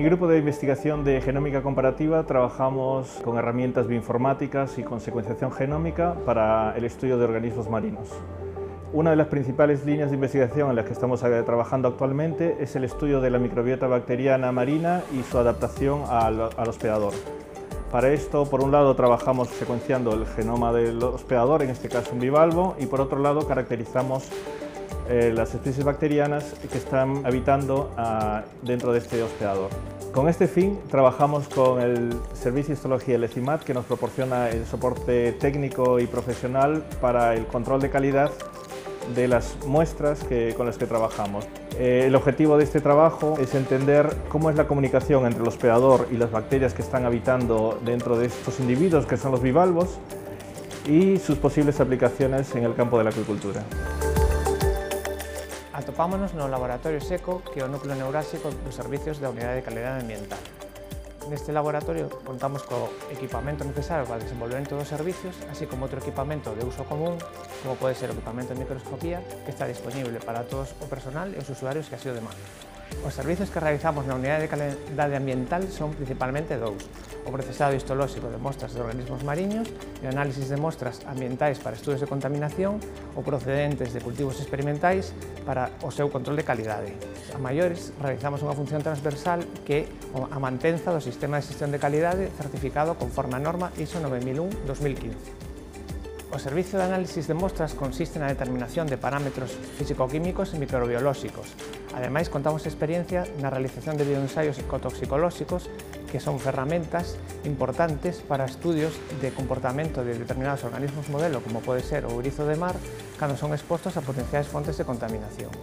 grupo de investigación de genómica comparativa trabajamos con herramientas bioinformáticas y con secuenciación genómica para el estudio de organismos marinos. Una de las principales líneas de investigación en las que estamos trabajando actualmente es el estudio de la microbiota bacteriana marina y su adaptación al hospedador. Para esto, por un lado, trabajamos secuenciando el genoma del hospedador, en este caso un bivalvo, y por otro lado caracterizamos las especies bacterianas que están habitando dentro de este hospedador. Con este fin, trabajamos con el Servicio de Histología del ECIMAD, que nos proporciona el soporte técnico y profesional para el control de calidad de las muestras con las que trabajamos. El objetivo de este trabajo es entender cómo es la comunicación entre el hospedador y las bacterias que están habitando dentro de estos individuos, que son los bivalvos, y sus posibles aplicaciones en el campo de la acuicultura. Atopámonos no laboratorio SECO, que é o núcleo neuráxico dos servicios da Unidade de Calidade Ambiental. Neste laboratorio contamos co equipamento necesario para o desenvolvemento dos servicios, así como outro equipamento de uso común, como pode ser o equipamento de microscopía, que está disponible para todos o personal e os usuarios que así o demanden. Os servicios que realizamos na Unidade de Calidade Ambiental son principalmente dous: o procesado histolóxico de mostras de organismos mariños e o análisis de mostras ambientais para estudos de contaminación ou procedentes de cultivos experimentais para o seu control de calidade. A maiores, realizamos unha función transversal que é a mantenza do sistema de xestión de calidade certificado conforme a norma ISO 9001-2015. O servicio de análisis de mostras consiste na determinación de parámetros físico-químicos e microbiolóxicos. Ademais, contamos experiencia na realización de bioensaios ecotoxicolóxicos, que son ferramentas importantes para estudios de comportamento de determinados organismos modelo, como pode ser o ourizo de mar, cando son expostos a potenciais fontes de contaminación.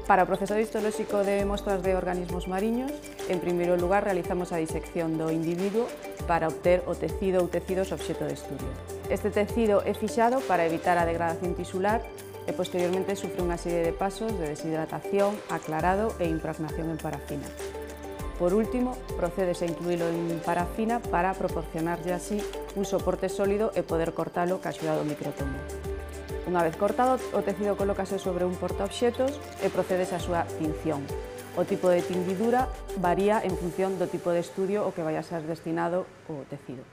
Para o procesado histolóxico de mostras de organismos mariños, en primeiro lugar realizamos a disección do individuo para obter o tecido ou tecidos obxecto de estudio. Este tecido é fixado para evitar a degradación tisular e posteriormente sufre unha serie de pasos de deshidratación, aclarado e impregnación en parafina. Por último, procédese a incluílo en parafina para proporcionarlle así un soporte sólido e poder cortalo ca axuda do microtomo. Unha vez cortado, o tecido colócase sobre un portaobxetos e procédese a súa tinción. O tipo de tindidura varía en función do tipo de estudio ao que vai a ser destinado o tecido.